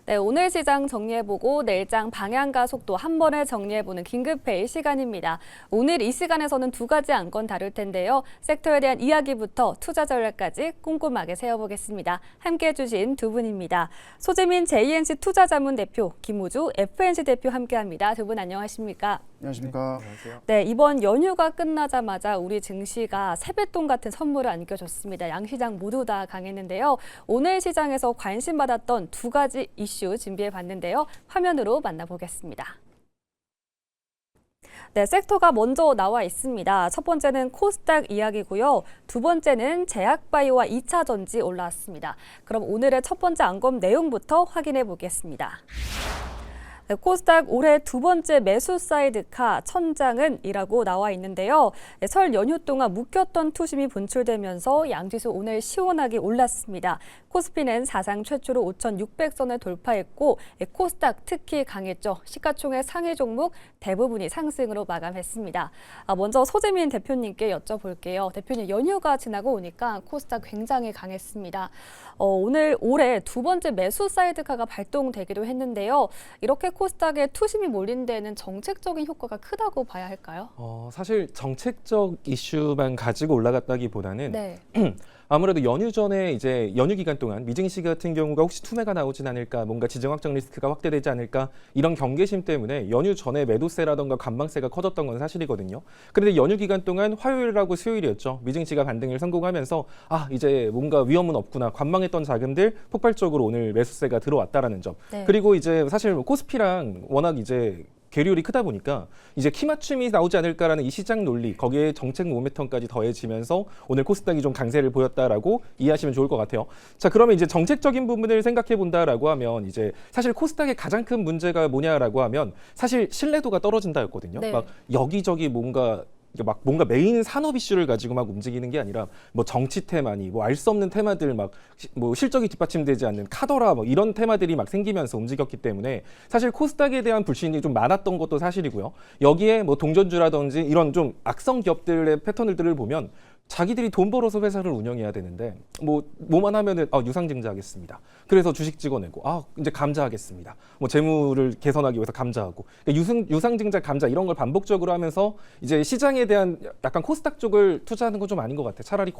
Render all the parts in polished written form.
네, 오늘 시장 정리해보고 내일장 방향과 속도 한 번에 정리해보는 긴급회의 시간입니다. 오늘 이 시간에서는 두 가지 안건 다룰 텐데요. 섹터에 대한 이야기부터 투자 전략까지 꼼꼼하게 세워보겠습니다. 함께해 주신 두 분입니다. 소재민 JNC 투자자문 대표, 김우주 FNC 대표 함께합니다. 두 분 안녕하십니까? 안녕하십니까. 안녕하세요. 네, 이번 연휴가 끝나자마자 우리 증시가 세뱃돈 같은 선물을 안겨줬습니다. 양시장 모두 다 강했는데요. 오늘 시장에서 관심받았던 두 가지 이슈 준비해봤는데요. 화면으로 만나보겠습니다. 네, 섹터가 먼저 나와 있습니다. 첫 번째는 코스닥 이야기고요. 두 번째는 제약바이오와 2차 전지 올라왔습니다. 그럼 오늘의 첫 번째 안건 내용부터 확인해 보겠습니다. 네, 코스닥 올해 두 번째 매수 사이드카 천장은이라고 나와 있는데요. 네, 설 연휴 동안 묶였던 투심이 분출되면서 양지수 오늘 시원하게 올랐습니다. 코스피는 사상 최초로 5,600선을 돌파했고 코스닥 특히 강했죠. 시가총액 상위 종목 대부분이 상승으로 마감했습니다. 먼저 소재민 대표님께 여쭤볼게요. 대표님, 연휴가 지나고 오니까 코스닥 굉장히 강했습니다. 오늘 올해 두 번째 매수 사이드카가 발동되기도 했는데요. 이렇게 코스닥에 투심이 몰린 데는 정책적인 효과가 크다고 봐야 할까요? 사실 정책적 이슈만 가지고 올라갔다기보다는 네. 아무래도 연휴 전에 이제 연휴 기간 동안 미증시 같은 경우가 혹시 투매가 나오진 않을까, 뭔가 지정 확정 리스크가 확대되지 않을까 이런 경계심 때문에 연휴 전에 매도세라던가 관망세가 커졌던 건 사실이거든요. 그런데 연휴 기간 동안 화요일하고 수요일이었죠. 미증시가 반등을 성공하면서 이제 뭔가 위험은 없구나, 관망했던 자금들 폭발적으로 오늘 매수세가 들어왔다라는 점. 네. 그리고 이제 사실 코스피랑 워낙 이제 괴리율이 크다 보니까 이제 키 맞춤이 나오지 않을까라는 이 시장 논리, 거기에 정책 모멘텀까지 더해지면서 오늘 코스닥이 좀 강세를 보였다라고 이해하시면 좋을 것 같아요. 자, 그러면 이제 정책적인 부분을 생각해 본다라고 하면 이제 사실 코스닥의 가장 큰 문제가 뭐냐라고 하면 사실 신뢰도가 떨어진다였거든요. 네. 막 여기저기 뭔가 메인 산업 이슈를 가지고 막 움직이는 게 아니라 뭐 정치 테마니 뭐 알 수 없는 테마들 막 뭐 실적이 뒷받침되지 않는 카더라 뭐 이런 테마들이 막 생기면서 움직였기 때문에 사실 코스닥에 대한 불신이 좀 많았던 것도 사실이고요. 여기에 뭐 동전주라든지 이런 좀 악성 기업들의 패턴들을 보면 자기들이 돈 벌어서 회사를 운영해야 되는데 뭐만 하면은 유상증자하겠습니다. 그래서 주식 찍어내고 이제 감자하겠습니다. 뭐 재무를 개선하기 위해서 감자하고 그러니까 유상증자 감자 이런 걸 반복적으로 하면서 이제 시장에 대한 약간 코스닥 쪽을 투자하는 건 좀 아닌 것 같아. 차라리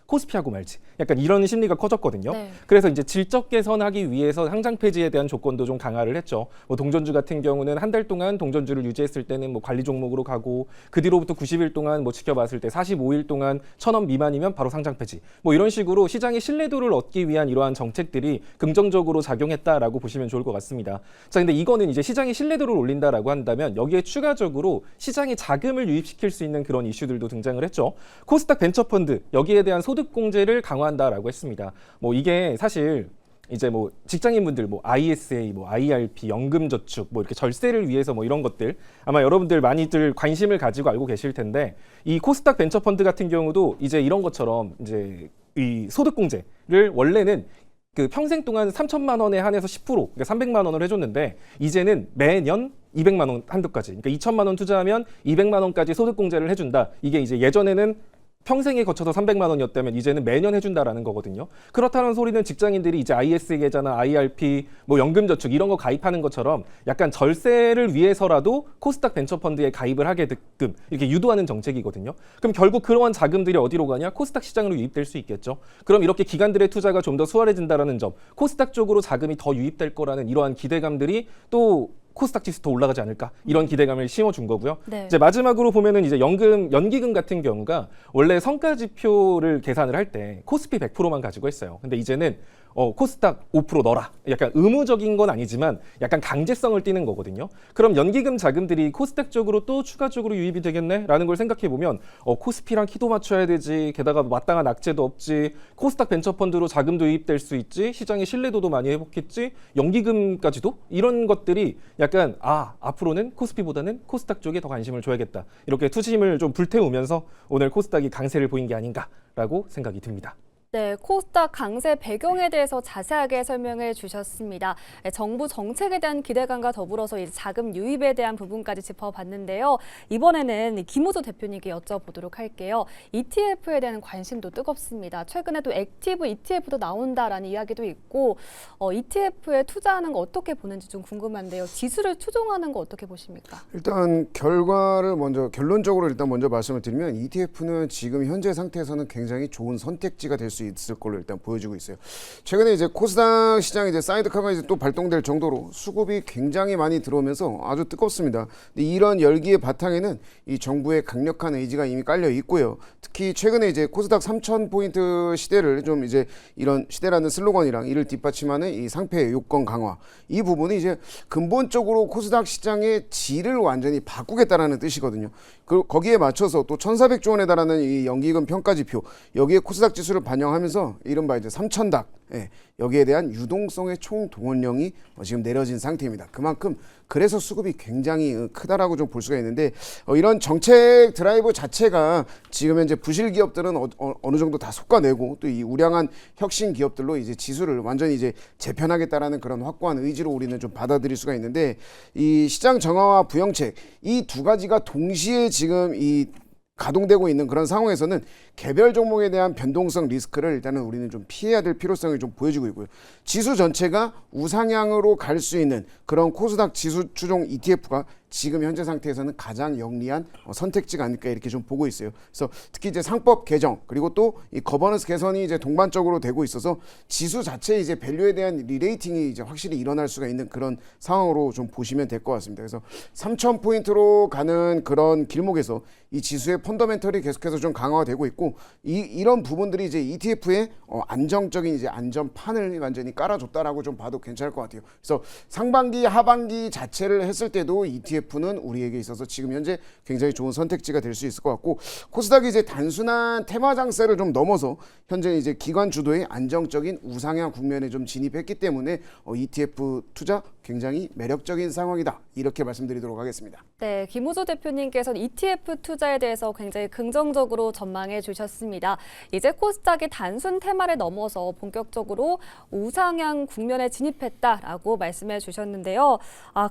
코스피하고 말지. 약간 이런 심리가 커졌거든요. 네. 그래서 이제 질적 개선하기 위해서 상장 폐지에 대한 조건도 좀 강화를 했죠. 뭐 동전주 같은 경우는 한 달 동안 동전주를 유지했을 때는 뭐 관리 종목으로 가고 그 뒤로부터 90일 동안 뭐 지켜봤을 때 45일 동안 1,000원 미만이면 바로 상장 폐지. 뭐 이런 식으로 시장의 신뢰도를 얻기 위한 이러한 정책들이 긍정적으로 작용했다라고 보시면 좋을 것 같습니다. 자, 근데 이거는 이제 시장의 신뢰도를 올린다라고 한다면 여기에 추가적으로 시장에 자금을 유입시킬 수 있는 그런 이슈들도 등장을 했죠. 코스닥 벤처펀드 여기에 대한 소득 공제를 강화한다라고 했습니다. 뭐 이게 사실 이제 뭐 직장인분들 뭐 ISA, 뭐 IRP, 연금저축 뭐 이렇게 절세를 위해서 뭐 이런 것들 아마 여러분들 많이들 관심을 가지고 알고 계실 텐데 이 코스닥 벤처펀드 같은 경우도 이제 이런 것처럼 이제 이 소득공제를 원래는 그 평생 동안 3천만 원에 한해서 10% 그러니까 300만 원을 해줬는데 이제는 매년 200만 원 한도까지 그러니까 2천만 원 투자하면 200만 원까지 소득공제를 해준다. 이게 이제 예전에는 평생에 거쳐서 300만 원이었다면 이제는 매년 해준다라는 거거든요. 그렇다는 소리는 직장인들이 이제 ISA 계좌나 IRP, 뭐 연금저축 이런 거 가입하는 것처럼 약간 절세를 위해서라도 코스닥 벤처펀드에 가입을 하게 되게끔 이렇게 유도하는 정책이거든요. 그럼 결국 그러한 자금들이 어디로 가냐? 코스닥 시장으로 유입될 수 있겠죠. 그럼 이렇게 기관들의 투자가 좀 더 수월해진다라는 점, 코스닥 쪽으로 자금이 더 유입될 거라는 이러한 기대감들이 또 코스닥 지수 더 올라가지 않을까 이런 기대감을 심어준 거고요. 네. 이제 마지막으로 보면은 이제 연기금 같은 경우가 원래 성과지표를 계산을 할 때 코스피 100%만 가지고 했어요. 근데 이제는 코스닥 5% 넣어라. 약간 의무적인 건 아니지만 약간 강제성을 띠는 거거든요. 그럼 연기금 자금들이 코스닥 쪽으로 또 추가적으로 유입이 되겠네라는 걸 생각해 보면 코스피랑 키도 맞춰야 되지. 게다가 마땅한 악재도 없지. 코스닥 벤처펀드로 자금도 유입될 수 있지. 시장의 신뢰도도 많이 회복했지. 연기금까지도 이런 것들이 약간 앞으로는 코스피보다는 코스닥 쪽에 더 관심을 줘야겠다. 이렇게 투심을 좀 불태우면서 오늘 코스닥이 강세를 보인 게 아닌가라고 생각이 듭니다. 네, 코스닥 강세 배경에 대해서 자세하게 설명해 주셨습니다. 네, 정부 정책에 대한 기대감과 더불어서 이제 자금 유입에 대한 부분까지 짚어봤는데요. 이번에는 김우수 대표님께 여쭤보도록 할게요. ETF에 대한 관심도 뜨겁습니다. 최근에 또 액티브 ETF도 나온다라는 이야기도 있고 ETF에 투자하는 거 어떻게 보는지 좀 궁금한데요. 지수를 추종하는 거 어떻게 보십니까? 일단 결과를 결론적으로 일단 먼저 말씀을 드리면 ETF는 지금 현재 상태에서는 굉장히 좋은 선택지가 될 수 있을 걸로 일단 보여지고 있어요. 최근에 이제 코스닥 시장에 이제 사이드카가 이제 또 발동될 정도로 수급이 굉장히 많이 들어오면서 아주 뜨겁습니다. 근데 이런 열기의 바탕에는 이 정부의 강력한 의지가 이미 깔려 있고요. 특히 최근에 이제 코스닥 3,000포인트 시대를 좀 이제 이런 시대라는 슬로건이랑 이를 뒷받침하는 이 상패 요건 강화, 이 부분이 이제 근본적으로 코스닥 시장의 질을 완전히 바꾸겠다라는 뜻이거든요. 거기에 맞춰서 또 1,400조 원에 달하는 이 연기금 평가지표, 여기에 코스닥 지수를 반영하면서 이른바 이제 3,000닥, 여기에 대한 유동성의 총동원령이 지금 내려진 상태입니다. 그만큼 그래서 수급이 굉장히 크다라고 좀 볼 수가 있는데, 이런 정책 드라이브 자체가 지금 현재 부실 기업들은 어느 정도 다 솎아내고 또 이 우량한 혁신 기업들로 이제 지수를 완전히 이제 재편하겠다라는 그런 확고한 의지로 우리는 좀 받아들일 수가 있는데, 이 시장 정화와 부양책, 이 두 가지가 동시에 지금 이 가동되고 있는 그런 상황에서는 개별 종목에 대한 변동성 리스크를 일단은 우리는 좀 피해야 될 필요성이 좀 보여지고 있고요. 지수 전체가 우상향으로 갈 수 있는 그런 코스닥 지수 추종 ETF가 지금 현재 상태에서는 가장 영리한 선택지가 아닐까 이렇게 좀 보고 있어요. 그래서 특히 이제 상법 개정 그리고 또 이 거버넌스 개선이 이제 동반적으로 되고 있어서 지수 자체의 이제 밸류에 대한 리레이팅이 이제 확실히 일어날 수가 있는 그런 상황으로 좀 보시면 될 것 같습니다. 그래서 3,000포인트로 가는 그런 길목에서 이 지수의 펀더멘털이 계속해서 좀 강화되고 있고, 이런 부분들이 이제 ETF의 안정적인 이제 안전판을 완전히 깔아줬다라고 좀 봐도 괜찮을 것 같아요. 그래서 상반기, 하반기 자체를 했을 때도 ETF는 우리에게 있어서 지금 현재 굉장히 좋은 선택지가 될 수 있을 것 같고, 코스닥이 이제 단순한 테마 장세를 좀 넘어서 현재 이제 기관 주도의 안정적인 우상향 국면에 좀 진입했기 때문에 ETF 투자 굉장히 매력적인 상황이다, 이렇게 말씀드리도록 하겠습니다. 네, 김우수 대표님께서는 ETF 투자에 대해서 굉장히 긍정적으로 전망해 주셨습니다. 이제 코스닥이 단순 테마를 넘어서 본격적으로 우상향 국면에 진입했다라고 말씀해 주셨는데요.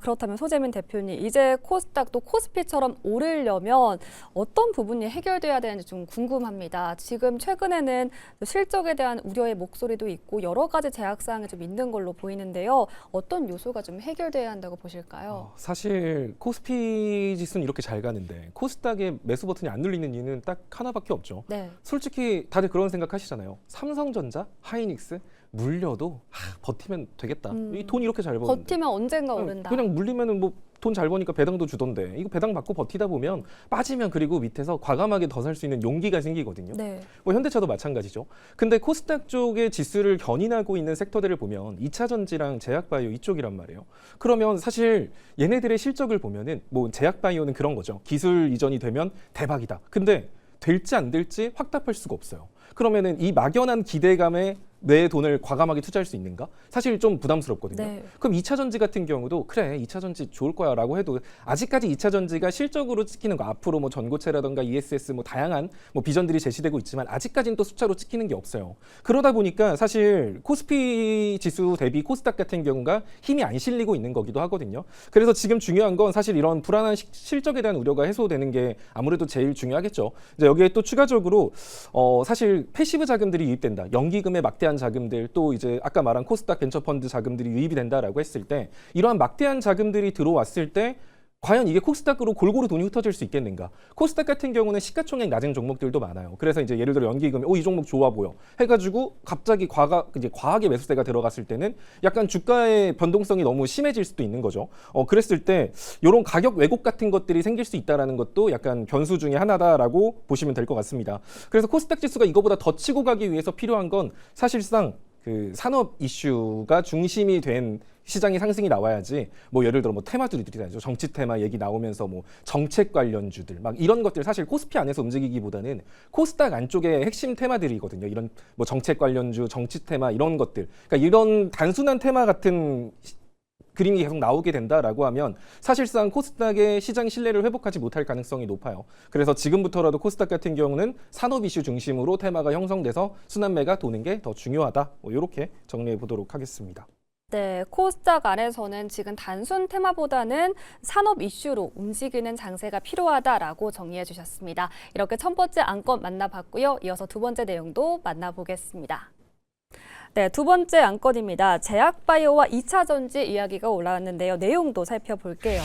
그렇다면 소재민 대표님, 이제 코스닥도 코스피처럼 오르려면 어떤 부분이 해결돼야 되는지 좀 궁금합니다. 지금 최근에는 실적에 대한 우려의 목소리도 있고 여러 가지 제약사항이 좀 있는 걸로 보이는데요. 어떤 요소가 좀 해결돼야 한다고 보실까요? 사실 코스피 지수는 이렇게 잘 가는데 코스닥의 매수 버튼이 안 눌리는 이유는 딱 하나밖에 없죠. 네. 솔직히 다들 그런 생각하시잖아요. 삼성전자, 하이닉스 물려도 버티면 되겠다. 이 돈 이렇게 잘 버는데. 버티면 언젠가 오른다. 그냥 물리면은 뭐 돈 잘 버니까 배당도 주던데, 이거 배당 받고 버티다 보면 빠지면 그리고 밑에서 과감하게 더 살 수 있는 용기가 생기거든요. 네. 뭐 현대차도 마찬가지죠. 근데 코스닥 쪽의 지수를 견인하고 있는 섹터들을 보면 2차 전지랑 제약바이오 이쪽이란 말이에요. 그러면 사실 얘네들의 실적을 보면은 뭐 제약바이오는 그런 거죠. 기술 이전이 되면 대박이다. 근데 될지 안 될지 확답할 수가 없어요. 그러면은 이 막연한 기대감에 내 돈을 과감하게 투자할 수 있는가? 사실 좀 부담스럽거든요. 네. 그럼 2차 전지 같은 경우도 그래 2차 전지 좋을 거야 라고 해도 아직까지 2차 전지가 실적으로 찍히는 거, 앞으로 뭐 전고체라던가 ESS 뭐 다양한 뭐 비전들이 제시되고 있지만 아직까지는 또 숫자로 찍히는 게 없어요. 그러다 보니까 사실 코스피 지수 대비 코스닥 같은 경우가 힘이 안 실리고 있는 거기도 하거든요. 그래서 지금 중요한 건 사실 이런 불안한 실적에 대한 우려가 해소되는 게 아무래도 제일 중요하겠죠. 이제 여기에 또 추가적으로 사실 패시브 자금들이 유입된다. 연기금의 막대한 자금들, 또 이제 아까 말한 코스닥 벤처펀드 자금들이 유입이 된다라고 했을 때, 이러한 막대한 자금들이 들어왔을 때 과연 이게 코스닥으로 골고루 돈이 흩어질 수 있겠는가? 코스닥 같은 경우는 시가총액 낮은 종목들도 많아요. 그래서 이제 예를 들어 연기금이 이 종목 좋아 보여 해가지고 갑자기 과하게 매수세가 들어갔을 때는 약간 주가의 변동성이 너무 심해질 수도 있는 거죠. 그랬을 때 이런 가격 왜곡 같은 것들이 생길 수 있다라는 것도 약간 변수 중에 하나다라고 보시면 될 것 같습니다. 그래서 코스닥 지수가 이거보다 더 치고 가기 위해서 필요한 건 사실상 그 산업 이슈가 중심이 된 시장의 상승이 나와야지, 뭐 예를 들어 뭐 테마주들이 나죠. 정치 테마 얘기 나오면서 뭐 정책 관련주들 막 이런 것들 사실 코스피 안에서 움직이기보다는 코스닥 안쪽에 핵심 테마들이거든요. 이런 뭐 정책 관련주, 정치 테마 이런 것들. 그러니까 이런 단순한 테마 같은 그림이 계속 나오게 된다라고 하면 사실상 코스닥의 시장 신뢰를 회복하지 못할 가능성이 높아요. 그래서 지금부터라도 코스닥 같은 경우는 산업 이슈 중심으로 테마가 형성돼서 순환매가 도는 게 더 중요하다. 이렇게 정리해 보도록 하겠습니다. 네, 코스닥 안에서는 지금 단순 테마보다는 산업 이슈로 움직이는 장세가 필요하다라고 정리해 주셨습니다. 이렇게 첫 번째 안건 만나봤고요. 이어서 두 번째 내용도 만나보겠습니다. 네, 두 번째 안건입니다. 제약바이오와 2차 전지 이야기가 올라왔는데요. 내용도 살펴볼게요.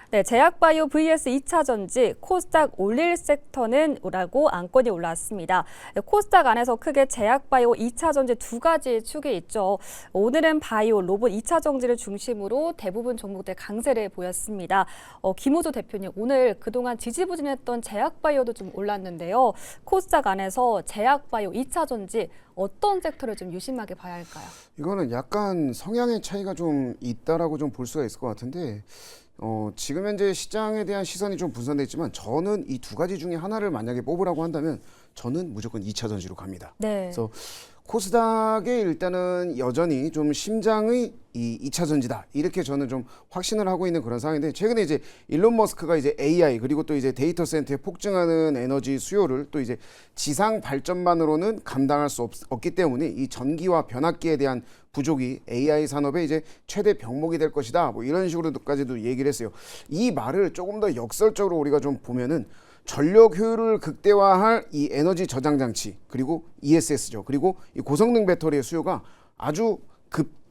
네, 제약바이오 vs 2차 전지, 코스닥 올릴 섹터는 라고 안건이 올라왔습니다. 네, 코스닥 안에서 크게 제약바이오, 2차 전지 두 가지 축이 있죠. 오늘은 바이오, 로봇 2차 전지를 중심으로 대부분 종목들 강세를 보였습니다. 김우주 대표님, 오늘 그동안 지지부진했던 제약바이오도 좀 올랐는데요. 코스닥 안에서 제약바이오, 2차 전지 어떤 섹터를 좀 유심하게 봐야 할까요? 이거는 약간 성향의 차이가 좀 있다라고 좀 볼 수가 있을 것 같은데 지금 현재 시장에 대한 시선이 좀 분산돼 있지만 저는 이 두 가지 중에 하나를 만약에 뽑으라고 한다면 저는 무조건 2차 전지로 갑니다. 네. 그래서 코스닥에 일단은 여전히 좀 심장의 이 2차 전지다 이렇게 저는 좀 확신을 하고 있는 그런 상황인데 최근에 이제 일론 머스크가 이제 AI 그리고 또 이제 데이터 센터에 폭증하는 에너지 수요를 또 이제 지상 발전만으로는 감당할 수 없기 때문에 이 전기와 변압기에 대한 부족이 AI 산업의 이제 최대 병목이 될 것이다 뭐 이런 식으로까지도 얘기를 했어요. 이 말을 조금 더 역설적으로 우리가 좀 보면은 전력 효율을 극대화할 이 에너지 저장 장치 그리고 ESS죠. 그리고 이 고성능 배터리의 수요가 아주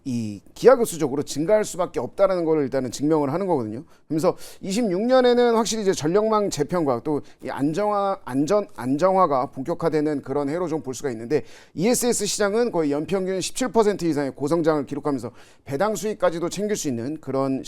이 기하급수적으로 증가할 수밖에 없다라는 걸 일단은 증명을 하는 거거든요. 그래서 26년에는 확실히 이제 전력망 재편과 또 이 안정화가 본격화되는 그런 해로 좀 볼 수가 있는데 ESS 시장은 거의 연평균 17% 이상의 고성장을 기록하면서 배당 수익까지도 챙길 수 있는 그런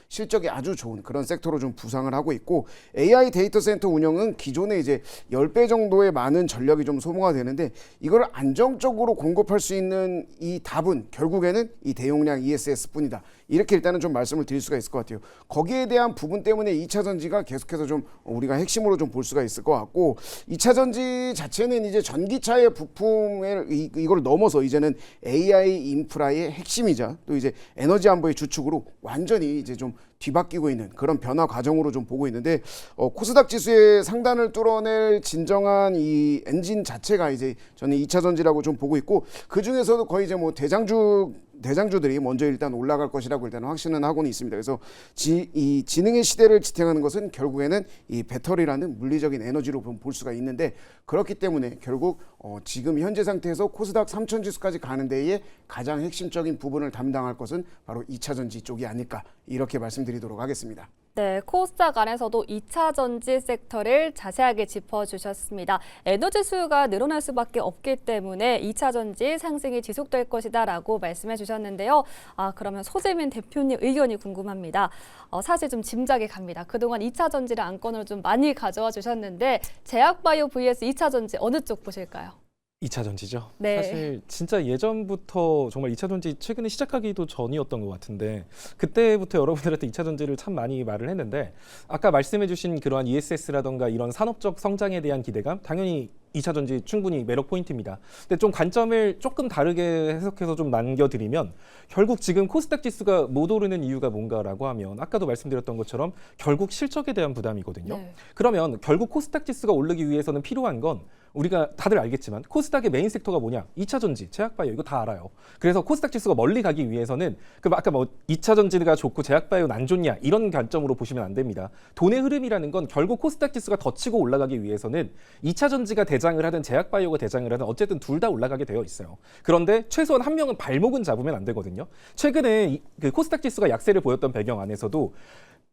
실적이 아주 좋은 그런 섹터로 좀 부상을 하고 있고 AI 데이터 센터 운영은 기존에 이제 10배 정도의 많은 전력이 좀 소모가 되는데 이걸 안정적으로 공급할 수 있는 이 답은 결국에는 이 대용량 ESS뿐이다. 이렇게 일단은 좀 말씀을 드릴 수가 있을 것 같아요. 거기에 대한 부분 때문에 2차 전지가 계속해서 좀 우리가 핵심으로 좀 볼 수가 있을 것 같고 2차 전지 자체는 이제 전기차의 부품을 이걸 넘어서 이제는 AI 인프라의 핵심이자 또 이제 에너지 안보의 주축으로 완전히 이제 좀 뒤바뀌고 있는 그런 변화 과정으로 좀 보고 있는데 코스닥 지수의 상단을 뚫어낼 진정한 이 엔진 자체가 이제 저는 2차 전지라고 좀 보고 있고 그 중에서도 거의 이제 뭐 대장주들이 먼저 일단 올라갈 것이라고 일단 확신은 하고는 있습니다. 그래서 이 지능의 시대를 지탱하는 것은 결국에는 이 배터리라는 물리적인 에너지로 볼 수가 있는데 그렇기 때문에 결국 지금 현재 상태에서 코스닥 3000 지수까지 가는 데에 가장 핵심적인 부분을 담당할 것은 바로 2차 전지 쪽이 아닐까 이렇게 말씀드리도록 하겠습니다. 네, 코스닥 안에서도 2차 전지 섹터를 자세하게 짚어주셨습니다. 에너지 수요가 늘어날 수밖에 없기 때문에 2차 전지 상승이 지속될 것이다 라고 말씀해 주셨는데요. 그러면 소재민 대표님 의견이 궁금합니다. 사실 좀 짐작이 갑니다. 그동안 2차 전지를 안건으로 좀 많이 가져와 주셨는데 제약바이오 vs 2차 전지 어느 쪽 보실까요? 2차 전지죠. 네. 사실 진짜 예전부터 정말 2차 전지 최근에 시작하기도 전이었던 것 같은데 그때부터 여러분들한테 2차 전지를 참 많이 말을 했는데 아까 말씀해주신 그러한 ESS라던가 이런 산업적 성장에 대한 기대감 당연히 2차 전지 충분히 매력 포인트입니다. 근데 좀 관점을 조금 다르게 해석해서 좀 남겨드리면 결국 지금 코스닥 지수가 못 오르는 이유가 뭔가라고 하면 아까도 말씀드렸던 것처럼 결국 실적에 대한 부담이거든요. 네. 그러면 결국 코스닥 지수가 오르기 위해서는 필요한 건 우리가 다들 알겠지만 코스닥의 메인 섹터가 뭐냐? 2차 전지, 제약바이오 이거 다 알아요. 그래서 코스닥 지수가 멀리 가기 위해서는 아까 뭐 2차 전지가 좋고 제약바이오는 안 좋냐 이런 관점으로 보시면 안 됩니다. 돈의 흐름이라는 건 결국 코스닥 지수가 더 치고 올라가기 위해서는 2차 전지가 대장을 하든 제약바이오가 대장을 하든 어쨌든 둘 다 올라가게 되어 있어요. 그런데 최소한 한 명은 발목은 잡으면 안 되거든요. 최근에 그 코스닥 지수가 약세를 보였던 배경 안에서도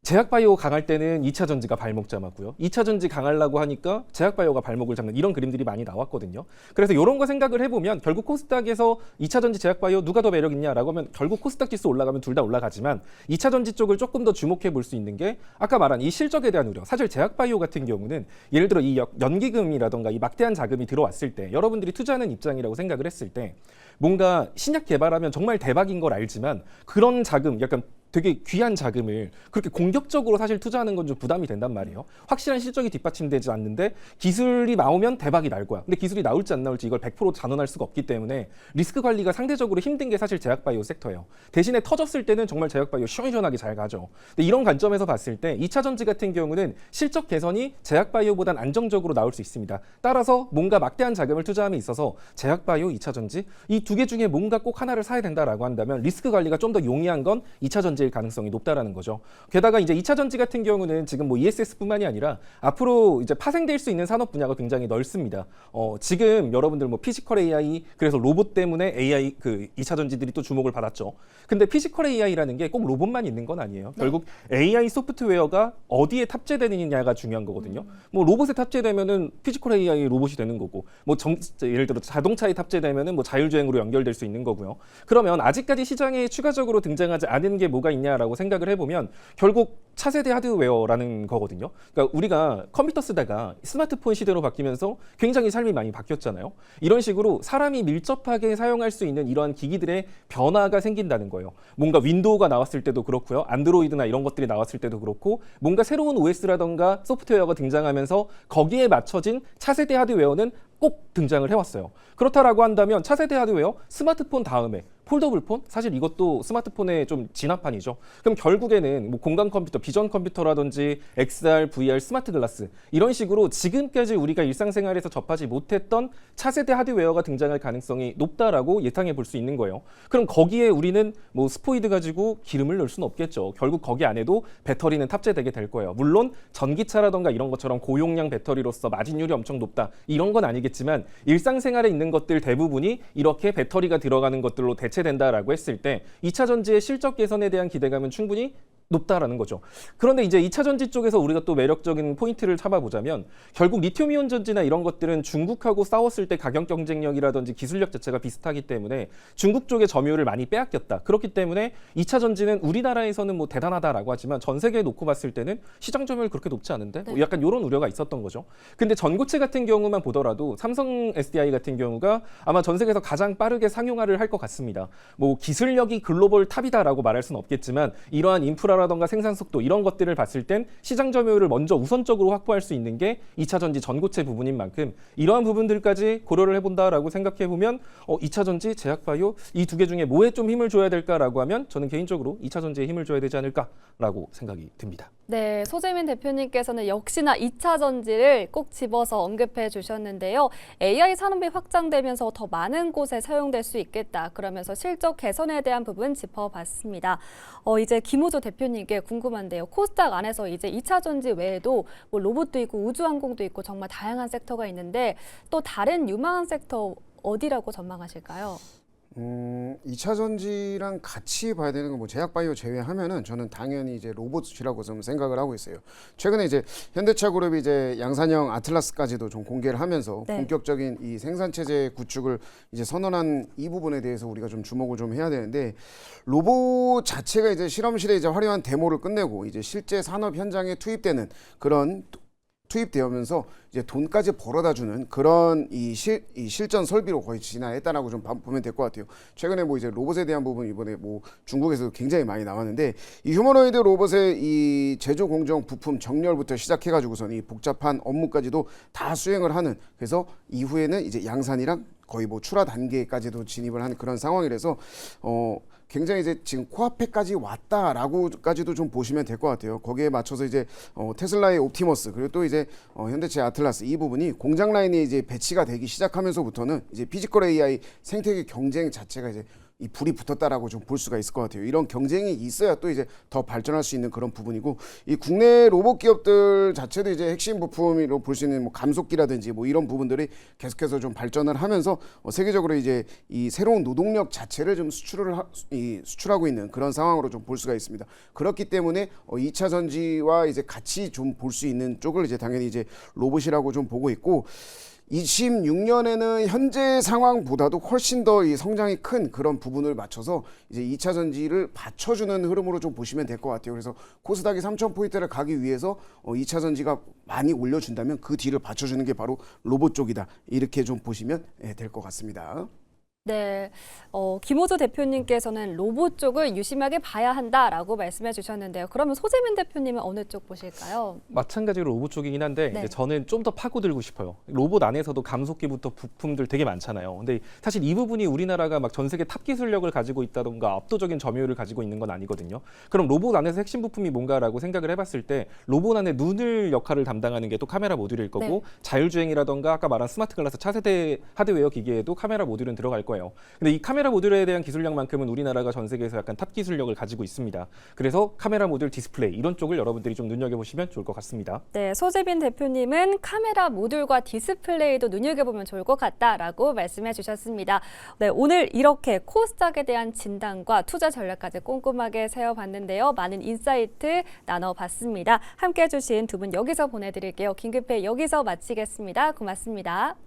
제약바이오 강할 때는 2차 전지가 발목 잡았고요. 2차 전지 강하려고 하니까 제약바이오가 발목을 잡는 이런 그림들이 많이 나왔거든요. 그래서 이런 거 생각을 해보면 결국 코스닥에서 2차 전지 제약바이오 누가 더 매력 있냐라고 하면 결국 코스닥 지수 올라가면 둘 다 올라가지만 2차 전지 쪽을 조금 더 주목해 볼 수 있는 게 아까 말한 이 실적에 대한 우려. 사실 제약바이오 같은 경우는 예를 들어 이 연기금이라던가 이 막대한 자금이 들어왔을 때 여러분들이 투자하는 입장이라고 생각을 했을 때 뭔가 신약 개발하면 정말 대박인 걸 알지만 그런 자금 약간 되게 귀한 자금을 그렇게 공격적으로 사실 투자하는 건 좀 부담이 된단 말이에요. 확실한 실적이 뒷받침되지 않는데 기술이 나오면 대박이 날 거야. 근데 기술이 나올지 안 나올지 이걸 100% 단언할 수가 없기 때문에 리스크 관리가 상대적으로 힘든 게 사실 제약바이오 섹터예요. 대신에 터졌을 때는 정말 제약바이오 시원시원하게 잘 가죠. 근데 이런 관점에서 봤을 때 2차 전지 같은 경우는 실적 개선이 제약바이오보단 안정적으로 나올 수 있습니다. 따라서 뭔가 막대한 자금을 투자함에 있어서 제약바이오, 2차 전지 이 두 개 중에 뭔가 꼭 하나를 사야 된다라고 한다면 리스크 관리가 좀 더 용이한 건 2차 전지일 가능성이 높다라는 거죠. 게다가 이제 2차 전지 같은 경우는 지금 뭐 ESS뿐만이 아니라 앞으로 이제 파생될 수 있는 산업 분야가 굉장히 넓습니다. 지금 여러분들 뭐 피지컬 AI 그래서 로봇 때문에 AI 그 2차 전지들이 또 주목을 받았죠. 근데 피지컬 AI라는 게 꼭 로봇만 있는 건 아니에요. 결국 AI 소프트웨어가 어디에 탑재되느냐가 중요한 거거든요. 뭐 로봇에 탑재되면은 피지컬 AI 로봇이 되는 거고, 뭐 예를 들어 자동차에 탑재되면은 뭐 자율주행으로 연결될 수 있는 거고요. 그러면 아직까지 시장에 추가적으로 등장하지 않은 게 뭐가 있냐라고 생각을 해보면 결국 차세대 하드웨어라는 거거든요. 그러니까 우리가 컴퓨터 쓰다가 스마트폰 시대로 바뀌면서 굉장히 삶이 많이 바뀌었잖아요. 이런 식으로 사람이 밀접하게 사용할 수 있는 이러한 기기들의 변화가 생긴다는 거예요. 뭔가 윈도우가 나왔을 때도 그렇고요. 안드로이드나 이런 것들이 나왔을 때도 그렇고 뭔가 새로운 OS라던가 소프트웨어가 등장하면서 거기에 맞춰진 차세대 하드웨어는 꼭 등장을 해왔어요. 그렇다라고 한다면 차세대 하드웨어, 스마트폰 다음에 폴더블폰? 사실 이것도 스마트폰의 좀 진화판이죠. 그럼 결국에는 뭐 공간 컴퓨터, 비전 컴퓨터라든지 XR, VR, 스마트 글라스 이런 식으로 지금까지 우리가 일상생활에서 접하지 못했던 차세대 하드웨어가 등장할 가능성이 높다라고 예상해 볼 수 있는 거예요. 그럼 거기에 우리는 뭐 스포이드 가지고 기름을 넣을 수는 없겠죠. 결국 거기 안에도 배터리는 탑재되게 될 거예요. 물론 전기차라던가 이런 것처럼 고용량 배터리로서 마진율이 엄청 높다 이런 건 아니겠지만 일상생활에 있는 것들 대부분이 이렇게 배터리가 들어가는 것들로 대체된다라고 했을 때 2차 전지의 실적 개선에 대한 기대감은 충분히 높다라는 거죠. 그런데 이제 2차 전지 쪽에서 우리가 또 매력적인 포인트를 잡아보자면 결국 리튬이온 전지나 이런 것들은 중국하고 싸웠을 때 가격 경쟁력이라든지 기술력 자체가 비슷하기 때문에 중국 쪽의 점유율을 많이 빼앗겼다. 그렇기 때문에 2차 전지는 우리나라에서는 뭐 대단하다라고 하지만 전 세계에 놓고 봤을 때는 시장 점유율 그렇게 높지 않은데 뭐 약간 이런 우려가 있었던 거죠. 근데 전고체 같은 경우만 보더라도 삼성 SDI 같은 경우가 아마 전 세계에서 가장 빠르게 상용화를 할 것 같습니다. 뭐 기술력이 글로벌 탑이다라고 말할 수는 없겠지만 이러한 인프라라던가 생산 속도 이런 것들을 봤을 땐 시장 점유율을 먼저 우선적으로 확보할 수 있는 게 2차 전지 전고체 부분인 만큼 이러한 부분들까지 고려를 해본다라고 생각해 보면 2차 전지, 제약바이오 이 두 개 중에 뭐에 좀 힘을 줘야 될까라고 하면 저는 개인적으로 2차 전지에 힘을 줘야 되지 않을까라고 생각이 듭니다. 네, 소재민 대표님께서는 역시나 2차 전지를 꼭 집어서 언급해 주셨는데요. AI 산업이 확장되면서 더 많은 곳에 사용될 수 있겠다. 그러면서 실적 개선에 대한 부분 짚어봤습니다. 이제 김호조 대표님께 궁금한데요. 코스닥 안에서 이제 2차 전지 외에도 뭐 로봇도 있고 우주항공도 있고 정말 다양한 섹터가 있는데 또 다른 유망한 섹터 어디라고 전망하실까요? 2차 전지랑 같이 봐야 되는 건 뭐 제약바이오 제외하면은 저는 당연히 이제 로봇이라고 좀 생각을 하고 있어요. 최근에 이제 현대차 그룹이 이제 양산형 아틀라스까지도 좀 공개를 하면서 네. 본격적인 이 생산 체제 구축을 이제 선언한 이 부분에 대해서 우리가 좀 주목을 좀 해야 되는데 로봇 자체가 이제 실험실에 이제 화려한 데모를 끝내고 이제 실제 산업 현장에 투입되는 그런 투입되면서 이제 돈까지 벌어다주는 그런 이 실전 설비로 거의 진화했다라고 좀 보면 될 것 같아요. 최근에 뭐 이제 로봇에 대한 부분 이번에 뭐 중국에서도 굉장히 많이 나왔는데 이 휴머노이드 로봇의 이 제조 공정 부품 정렬부터 시작해가지고선 이 복잡한 업무까지도 다 수행을 하는 그래서 이후에는 이제 양산이랑 거의 뭐 출하 단계까지도 진입을 한 그런 상황이라서 굉장히 이제 지금 코앞에까지 왔다라고까지도 좀 보시면 될 것 같아요. 거기에 맞춰서 이제 테슬라의 옵티머스 그리고 또 이제 현대차 아틀라스 이 부분이 공장 라인에 이제 배치가 되기 시작하면서부터는 이제 피지컬 AI 생태계 경쟁 자체가 이제 이 불이 붙었다라고 좀 볼 수가 있을 것 같아요. 이런 경쟁이 있어야 또 이제 더 발전할 수 있는 그런 부분이고 이 국내 로봇 기업들 자체도 이제 핵심 부품으로 볼 수 있는 뭐 감속기라든지 뭐 이런 부분들이 계속해서 좀 발전을 하면서 세계적으로 이제 이 새로운 노동력 자체를 좀 수출하고 있는 그런 상황으로 좀 볼 수가 있습니다. 그렇기 때문에 2차 전지와 이제 같이 좀 볼 수 있는 쪽을 이제 당연히 이제 로봇이라고 좀 보고 있고 26년에는 현재 상황보다도 훨씬 더 이 성장이 큰 그런 부분을 맞춰서 이제 2차 전지를 받쳐주는 흐름으로 좀 보시면 될 것 같아요. 그래서 코스닥이 3,000포인트를 가기 위해서 2차 전지가 많이 올려준다면 그 뒤를 받쳐주는 게 바로 로봇 쪽이다. 이렇게 좀 보시면 될 것 같습니다. 네, 김호조 대표님께서는 로봇 쪽을 유심하게 봐야 한다라고 말씀해 주셨는데요. 그러면 소재민 대표님은 어느 쪽 보실까요? 마찬가지로 로봇 쪽이긴 한데 네. 이제 저는 좀 더 파고들고 싶어요. 로봇 안에서도 감속기부터 부품들 되게 많잖아요. 근데 사실 이 부분이 우리나라가 막 전 세계 탑 기술력을 가지고 있다던가 압도적인 점유율을 가지고 있는 건 아니거든요. 그럼 로봇 안에서 핵심 부품이 뭔가라고 생각을 해봤을 때 로봇 안에 눈을 역할을 담당하는 게 또 카메라 모듈일 거고 네. 자율주행이라던가 아까 말한 스마트 글라스 차세대 하드웨어 기기에도 카메라 모듈은 들어갈 거예요. 근데 이 카메라 모듈에 대한 기술력만큼은 우리나라가 전 세계에서 약간 탑 기술력을 가지고 있습니다. 그래서 카메라 모듈 디스플레이 이런 쪽을 여러분들이 좀 눈여겨보시면 좋을 것 같습니다. 네, 소재빈 대표님은 카메라 모듈과 디스플레이도 눈여겨보면 좋을 것 같다라고 말씀해 주셨습니다. 네, 오늘 이렇게 코스닥에 대한 진단과 투자 전략까지 꼼꼼하게 세워봤는데요. 많은 인사이트 나눠봤습니다. 함께해 주신 두 분 여기서 보내드릴게요. 긴급회 여기서 마치겠습니다. 고맙습니다.